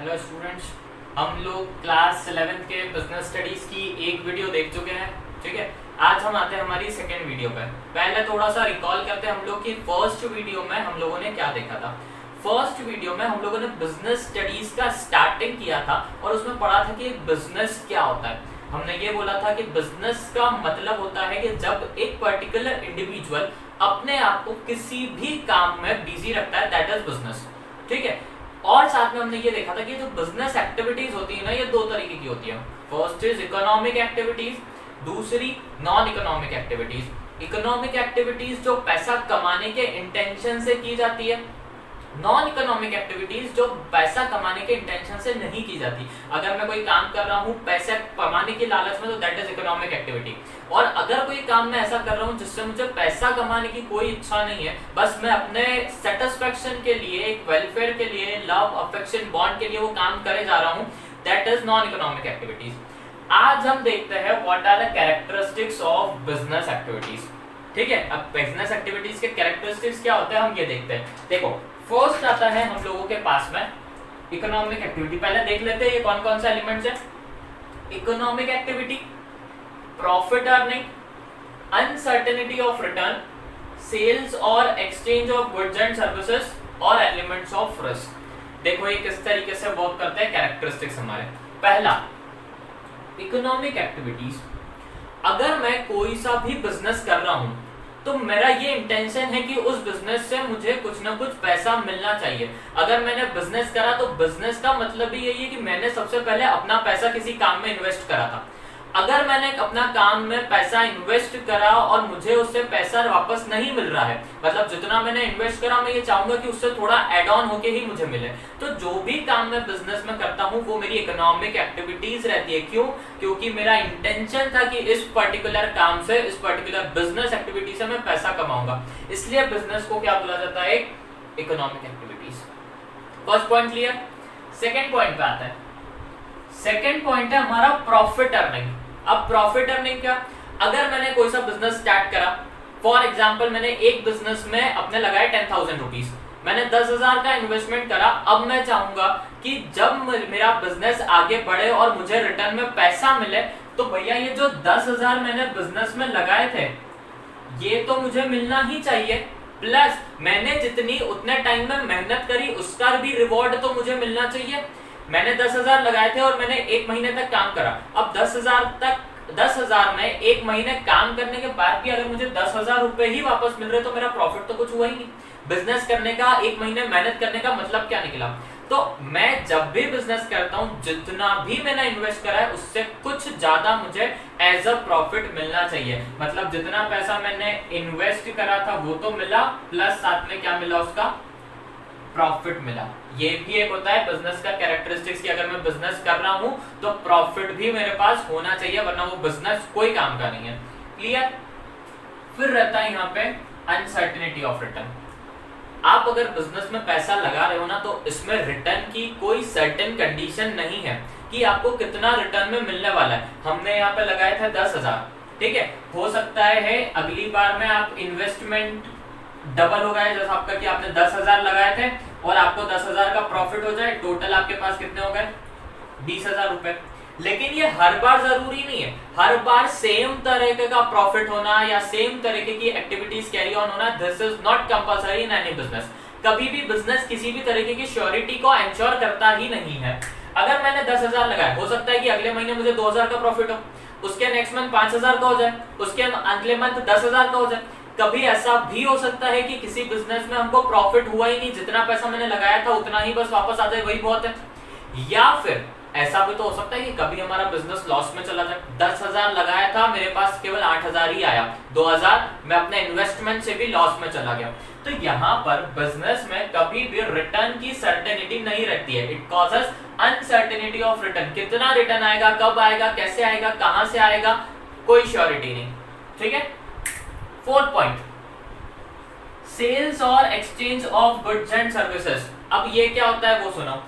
Hello students, हम लोग class 11th के बिजनेस स्टडीज की एक वीडियो देख चुके हैं। ठीक है, आज हम आते हैं हमारी सेकेंड वीडियो पर। पहले थोड़ा सा रिकॉल करते हैं हम लोग की फर्स्ट वीडियो में हम लोगों ने क्या देखा था। फर्स्ट वीडियो में हम लोगों ने बिजनेस स्टडीज का स्टार्टिंग किया था और उसमें पढ़ा था कि बिजनेस क्या होता है। हमने ये बोला था कि बिजनेस का मतलब होता है कि जब एक पर्टिकुलर इंडिविजुअल अपने आप को किसी भी काम में बिजी रखता है, दैट इज बिजनेस। ठीक है, और साथ में हमने ये देखा था कि जो बिजनेस एक्टिविटीज होती है ना, ये दो तरीके की होती है। फर्स्ट इज इकोनॉमिक एक्टिविटीज, दूसरी non economic activities. Economic activities जो पैसा कमाने के इंटेंशन से की जाती है, नॉन इकोनॉमिक एक्टिविटीज जो पैसा कमाने के इंटेंशन से नहीं की जाती। अगर मैं कोई काम कर रहा हूं पैसा कमाने की लालच में, तो दैट इज इकोनॉमिक एक्टिविटी। और अगर कोई काम मैं ऐसा कर रहा हूं जिससे मुझे पैसा कमाने की कोई इच्छा नहीं है, बस मैं अपने सेटिस्फेक्शन के लिए, एक वेलफेयर के लिए, लव अफेक्शन बॉन्ड के लिए वो काम करे जा रहा हूं, that is non economic activities. आज हम देखते हैं what are the characteristics of business activities. ठीक है, अब बिजनेस एक्टिविटीज के कैरेक्टरिस्टिक्स क्या होते हैं हम ये देखते हैं। देखो, फर्स्ट आता है हम लोगों के पास में इकोनॉमिक एक्टिविटी। पहले देख लेते हैं ये कौन कौन सा एलिमेंट्स है। Economic activity, profit earning, uncertainty of return, sales और exchange of goods and services और एलिमेंट्स ऑफ रिस्क। देखो ये किस तरीके से वर्क करते हैं कैरेक्टरिस्टिक्स हमारे। पहला, इकोनॉमिक एक्टिविटीज। अगर मैं कोई सा भी बिजनेस कर रहा हूं तो मेरा ये इंटेंशन है कि उस बिजनेस से मुझे कुछ ना कुछ पैसा मिलना चाहिए। अगर मैंने बिजनेस करा तो बिजनेस का मतलब भी यही है कि मैंने सबसे पहले अपना पैसा किसी काम में इन्वेस्ट करा था। अगर मैंने अपना काम में पैसा इन्वेस्ट करा और मुझे उससे पैसा वापस नहीं मिल रहा है, मतलब जितना मैंने इन्वेस्ट करा मैं ये चाहूंगा कि उससे थोड़ा एड ऑन होके ही मुझे मिले, तो जो भी काम मैं बिजनेस में करता हूं वो मेरी इकोनॉमिक एक्टिविटीज रहती है। क्यों? क्योंकि मेरा इंटेंशन था कि इस पर्टिकुलर काम से, इस पर्टिकुलर बिजनेस एक्टिविटी से मैं पैसा कमाऊंगा, इसलिए बिजनेस को क्या बोला जाता है? Economic activities. First point clear. Second point पे आता है। सेकेंड पॉइंट है हमारा प्रॉफिट अर्निंग। अब प्रॉफिट अर्निंग क्या? अगर मैंने कोई सा बिजनेस स्टार्ट करा, फॉर एग्जांपल मैंने एक बिजनेस में अपने लगाए 10,000 रुपीज, मैंने 10,000 का इन्वेस्टमेंट करा। अब मैं चाहूंगा कि जब मेरा बिजनेस आगे बढ़े और मुझे रिटर्न में पैसा मिले, तो भैया ये जो 10,000 मैंने बिजनेस में लगाए थे ये तो मुझे मिलना ही चाहिए, प्लस मैंने जितनी उतने टाइम में मेहनत करी उसका भी रिवॉर्ड तो मुझे मिलना चाहिए। मैंने 10,000 लगाए थे और मैंने एक महीने तक काम करा। अब 10,000 में एक महीने काम करने के बाद भी अगर मुझे 10,000 रुपए ही वापस मिल रहे तो मेरा प्रॉफिट तो कुछ हुआ ही नहीं। बिजनेस करने का, एक महीने मेहनत करने का मतलब क्या निकला? तो मैं जब भी बिजनेस करता हूं, जितना भी मैंने इन्वेस्ट करा है उससे कुछ ज्यादा मुझे एज अ प्रॉफिट मिलना चाहिए। मतलब जितना पैसा मैंने इन्वेस्ट करा था वो तो मिला, प्लस साथ में क्या मिला? उसका प्रॉफिट मिला। ये भी एक होता है बिजनेस का कैरेक्टरिस्टिक्स कि अगर मैं बिजनेस कर रहा हूं तो प्रॉफिट भी मेरे पास होना चाहिए, वरना वो बिजनेस कोई काम का नहीं है। क्लियर? फिर रहता है यहाँ पे अनसर्टेनिटी ऑफ रिटर्न। आप अगर बिजनेस में पैसा लगा रहे हो ना, तो इसमें रिटर्न की कोई सर्टेन कंडीशन नहीं है कि आपको कितना रिटर्न में मिलने वाला है। हमने यहाँ पे लगाए थे 10,000, ठीक है, हो सकता है अगली बार में आप इन्वेस्टमेंट डबल हो गए, जैसा आपका कि आपने 10,000 लगाए थे और आपको 10,000 का प्रॉफिट हो जाए, टोटल आपके पास कितने हो गए? 20,000 रुपए। लेकिन ये हर बार जरूरी नहीं है, हर बार सेम तरीके का प्रॉफिट होना या सेम तरीके की एक्टिविटीज कैरी ऑन होना, this is not compulsory in any business. कभी भी बिजनेस किसी भी तरीके की श्योरिटी को एंश्योर करता ही नहीं है। अगर मैंने 10,000 लगाए, हो सकता है कि अगले महीने मुझे 2,000 का प्रॉफिट हो, उसके नेक्स्ट मंथ 5,000 का हो जाए, उसके अगले मंथ 10,000 का हो जाए। कभी ऐसा भी हो सकता है कि किसी बिजनेस में हमको प्रॉफिट हुआ ही नहीं, जितना पैसा मैंने लगाया था उतना ही बस वापस आ जाए, वही बहुत है। या फिर ऐसा भी तो हो सकता है कि कभी हमारा बिजनेस लॉस में चला जाए। 10,000 लगाया था, मेरे पास केवल 8,000 ही आया, 2,000 मैं अपने इन्वेस्टमेंट से भी लॉस में चला गया। तो यहाँ पर बिजनेस में कभी भी रिटर्न की सर्टेनिटी नहीं रहती है। It causes uncertainty of return. कितना रिटर्न आएगा, कब आएगा, कैसे आएगा, कहां से आएगा, कोई श्योरिटी नहीं। ठीक है। फोर्थ पॉइंट, सेल्स और exchange of goods and services. अब ये क्या होता है वो सुनो।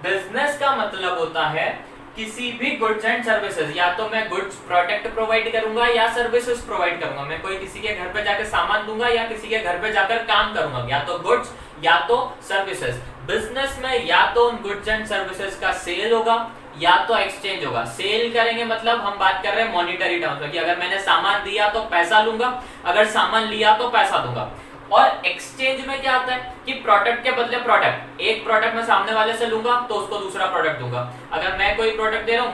बिजनेस का मतलब होता है किसी भी गुड्स एंड सर्विसेज, या तो मैं गुड्स प्रोडक्ट प्रोवाइड करूंगा या सर्विसेज प्रोवाइड करूंगा। मैं कोई किसी के घर पे जाकर सामान दूंगा या किसी के घर पे जाकर काम करूंगा, या तो गुड्स या तो सर्विसेज। बिजनेस में या तो उन गुड्स एंड सर्विसेज का सेल होगा या तो एक्सचेंज होगा। सेल करेंगे मतलब हम बात कर रहे हैं मॉनिटरी टर्म्स में कि अगर मैंने सामान दिया तो पैसा लूंगा, अगर सामान लिया तो पैसा दूंगा। और एक्सचेंज में क्या आता है कि प्रोडक्ट के बदले प्रोडक्ट, एक प्रोडक्ट मैं सामने वाले से लूंगा तो उसको दूसरा प्रोडक्ट दूंगा। अगर मैं कोई प्रोडक्ट दे रहा हूं,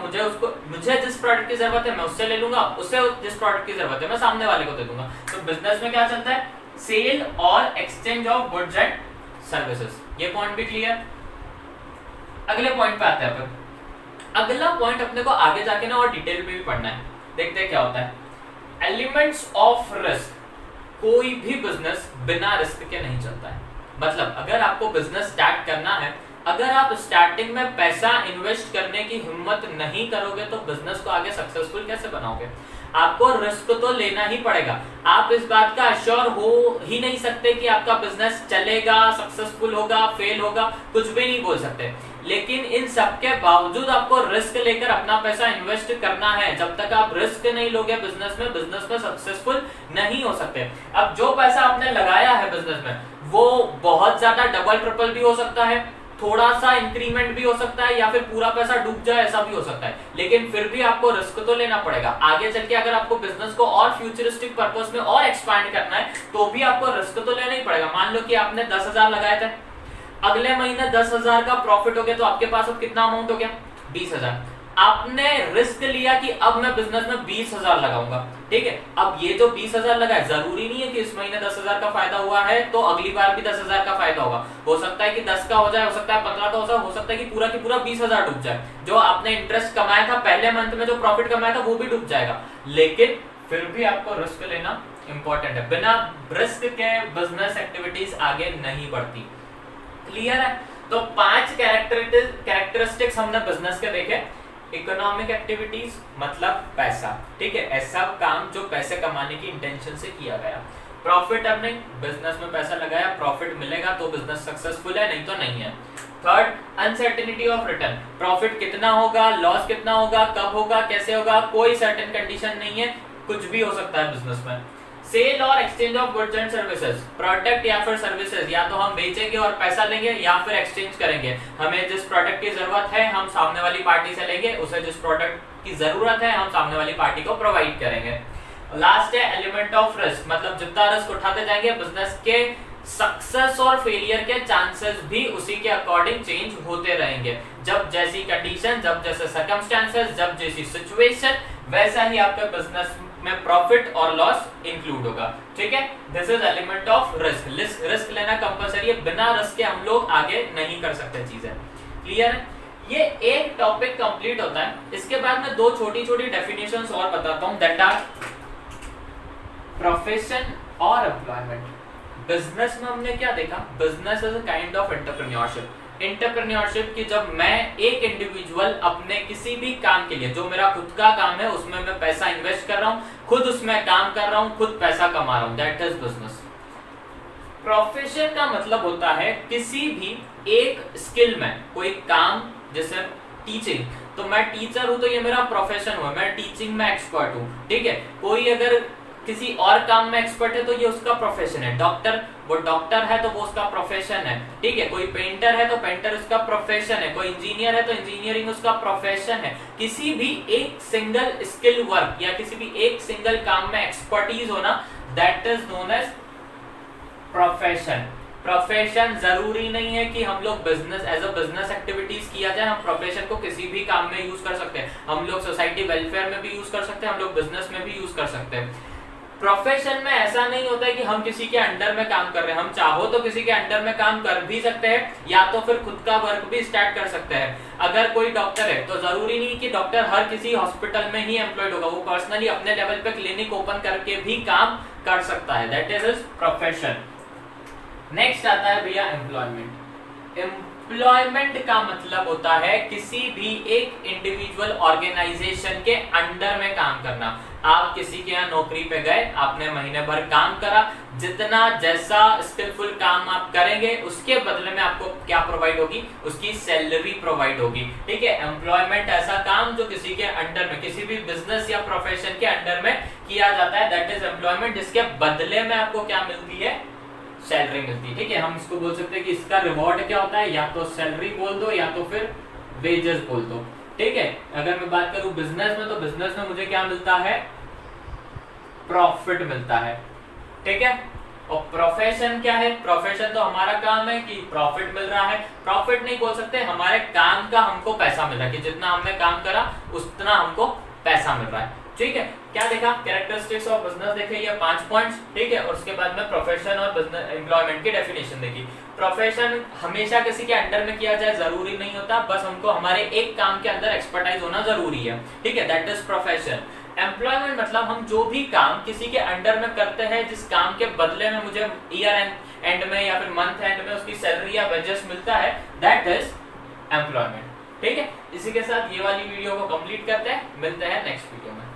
मुझे जिस प्रोडक्ट की जरूरत है मैं उससे ले लूंगा, उससे जिस प्रोडक्ट की जरूरत है मैं सामने वाले को दे दूंगा। तो बिजनेस में क्या चलता है, सेल और exchange of goods and services. ये पॉइंट भी क्लियर। अगले पॉइंट पे आते हैं अपन। अगला पॉइंट अपने को आगे जाके ना और डिटेल में भी पढ़ना है। देखते हैं क्या होता है। Elements of risk. कोई भी बिजनेस बिना रिस्क के नहीं चलता है। मतलब अगर आपको बिजनेस स्टार्ट करना है, अगर आप स्टार्टिंग में पैसा इन्वेस्ट करने की हिम्मत नहीं करोगे तो बिजनेस को आगे सक्सेसफुल कैसे बनाओगे। आपको रिस्क तो लेना ही पड़ेगा। आप इस बात का अश्योर हो ही नहीं सकते कि आपका बिजनेस चलेगा, सक्सेसफुल होगा, फेल होगा, कुछ भी नहीं बोल सकते। लेकिन इन सब के बावजूद आपको रिस्क लेकर अपना पैसा इन्वेस्ट करना है। जब तक आप रिस्क नहीं लोगे बिजनेस में सक्सेसफुल नहीं हो सकते। अब जो पैसा आपने लगाया है बिजनेस में वो बहुत ज्यादा डबल ट्रिपल भी हो सकता है, थोड़ा सा इंक्रीमेंट भी हो सकता है, या फिर पूरा पैसा डूब जाए, ऐसा भी हो सकता है। लेकिन फिर भी आपको रिस्क तो लेना पड़ेगा। आगे चल के अगर आपको बिजनेस को और फ्यूचरिस्टिक पर्पस में और एक्सपांड करना है तो भी आपको रिस्क तो लेना ही पड़ेगा। मान लो कि आपने 10,000 लगाए थे, अगले महीने 10,000 का प्रॉफिट हो गया तो आपके पास अब कितना अमाउंट हो गया, 20,000। आपने रिस्क लिया कि अब मैं बिजनेस में 20,000 लगाऊंगा, ठीक है। अब ये जो 20,000 लगा है, जरूरी नहीं है कि इस महीने 10,000 का फायदा हुआ है तो अगली बार भी 10,000 का फायदा होगा। हो सकता है कि 10 का हो जाए, हो सकता है 15 का हो सकता है कि पूरा की पूरा 20,000 डूब जाए। जो आपने इंटरेस्ट कमाया था पहले मंथ में, जो प्रॉफिट कमाया था वो भी डूब जाएगा। लेकिन फिर भी आपको रिस्क लेना इंपॉर्टेंट है। बिना रिस्क के बिजनेस एक्टिविटीज आगे नहीं बढ़ती। क्लियर है। तो 5 कैरेक्टरिस्टिक्स हमने बिजनेस के देखे। इकोनॉमिक एक्टिविटीज मतलब पैसा, ठीक है, ऐसा काम जो पैसे कमाने की इंटेंशन से किया गया। प्रॉफिट अर्निंग, बिजनेस में पैसा लगाया, प्रॉफिट मिलेगा तो बिजनेस सक्सेसफुल है, नहीं तो नहीं है। Third, uncertainty of return. Profit कितना होगा, लॉस कितना होगा, कब होगा, कैसे होगा, कोई सर्टेन कंडीशन नहीं है, कुछ भी हो सकता है बिजनेस में। सेल और exchange of goods and services. Product या फिर सर्विसेज या तो हम बेचेंगे और पैसा लेंगे या फिर एक्सचेंज करेंगे। हमें जिस प्रोडक्ट की जरूरत है हम सामने वाली पार्टी से लेंगे, उसे जिस प्रोडक्ट की जरूरत है हम सामने वाली पार्टी को प्रोवाइड करेंगे। लास्ट है एलिमेंट ऑफ रिस्क। मतलब जितना रिस्क उठाते जाएंगे बिजनेस के सक्सेस और फेलियर के चांसेस भी उसी के अकॉर्डिंग चेंज होते रहेंगे। जब जैसी कंडीशन, जब जैसे सर्कमस्टेंसेस, जब जैसी सिचुएशन, वैसा ही आपका बिजनेस में प्रॉफिट और लॉस इंक्लूड होगा। ठीक है, this is element of risk. Risk लेना कंपलसरी है, बिना रिस्क के हम लोग आगे नहीं कर सकते चीजें। क्लियर है। ये एक टॉपिक कंप्लीट होता है। इसके बाद मैं 2 छोटी छोटी डेफिनेशंस और बताता हूं, दैट आर प्रोफेशन और एम्प्लॉयमेंट। बिजनेस में हमने क्या देखा, business is a kind of entrepreneurship. Entrepreneurship की जब मैं एक इंडिविजुअल अपने किसी भी काम के लिए, जो मेरा खुद का काम है उसमें मैं पैसा इन्वेस्ट कर रहा हूं, खुद उसमें काम कर रहा हूं, खुद पैसा कमा रहा हूं, दैट इज बिजनेस। प्रोफेशन का मतलब होता है किसी भी एक स्किल में कोई काम, जैसे टीचिंग, तो मैं टीचर हूं तो ये मेरा प्रोफेशन हुआ, मैं टीचिंग में एक्सपर्ट हूं। ठीक है, कोई अगर किसी और काम में एक्सपर्ट है तो ये उसका प्रोफेशन है। डॉक्टर, वो डॉक्टर है तो वो उसका प्रोफेशन है। ठीक है, कोई पेंटर है तो पेंटर उसका प्रोफेशन है, कोई इंजीनियर है तो इंजीनियरिंग उसका प्रोफेशन है। किसी भी एक सिंगल स्किल वर्क या किसी भी एक सिंगल काम में एक्सपर्टीज होना, that is known as profession. Profession जरूरी नहीं है कि हम लोग business as a business activities किया जाए, हम प्रोफेशन को किसी भी काम में यूज कर सकते हैं। हम लोग सोसाइटी वेलफेयर में भी यूज कर सकते हैं, हम लोग बिजनेस में भी यूज कर सकते हैं। प्रोफेशन में ऐसा नहीं होता है कि हम किसी के अंडर में काम कर रहे हैं। हम चाहो तो किसी के अंडर में काम कर भी सकते हैं या तो फिर खुद का वर्क भी स्टार्ट कर सकते हैं। अगर कोई डॉक्टर है तो जरूरी नहीं कि डॉक्टर हर किसी हॉस्पिटल में ही एम्प्लॉयड होगा, वो पर्सनली अपने लेवल पे क्लिनिक ओपन करके भी काम कर सकता है, that is his profession. Next आता है भैया एम्प्लॉयमेंट। एम्प्लॉयमेंट का मतलब होता है किसी भी एक इंडिविजुअल ऑर्गेनाइजेशन के अंडर में काम करना। आप किसी के यहाँ नौकरी पे गए, आपने महीने भर काम करा, जितना जैसा स्किलफुल काम आप करेंगे उसके बदले में आपको क्या प्रोवाइड होगी, उसकी सैलरी प्रोवाइड होगी। ठीक है, एम्प्लॉयमेंट ऐसा काम जो किसी के अंडर में, किसी भी बिजनेस या प्रोफेशन के अंडर में किया जाता है, दैट इज एम्प्लॉयमेंट, जिसके बदले में आपको क्या मिलती है, सैलरी मिलती है। ठीक है, हम इसको बोल सकते हैं कि इसका रिवॉर्ड क्या होता है, या तो सैलरी बोल दो या तो फिर वेजेस बोल दो। ठीक है, अगर मैं बात करूं बिजनेस में, तो बिजनेस में मुझे क्या मिलता है, प्रॉफिट मिलता है। ठीक है, और प्रोफेशन क्या है, प्रोफेशन तो हमारा काम है कि प्रॉफिट मिल रहा है। प्रॉफिट नहीं बोल सकते, हमारे काम का हमको पैसा मिल रहा है, कि जितना हमने काम करा उतना हमको पैसा मिल रहा है। ठीक है, क्या देखा, कैरेक्टरिस्टिक्स ऑफ बिजनेस देखे, ये 5 पॉइंट्स। ठीक है, और उसके बाद में प्रोफेशन और बिजनेस एम्प्लॉयमेंट की डेफिनेशन देखी। प्रोफेशन हमेशा किसी के अंडर में किया जाए जरूरी नहीं होता, बस हमको हमारे एक काम के अंदर एक्सपर्टाइज होना जरूरी है। ठीक है, दैट इज प्रोफेशन। एम्प्लॉयमेंट मतलब हम जो भी काम किसी के अंडर में करते हैं, जिस काम के बदले में मुझे ईयर एंड में या फिर मंथ एंड में उसकी सैलरी या वेजेस मिलता है, दैट इज एम्प्लॉयमेंट। ठीक है, इसी के साथ ये वाली वीडियो को कंप्लीट करते हैं, मिलते हैं नेक्स्ट वीडियो में।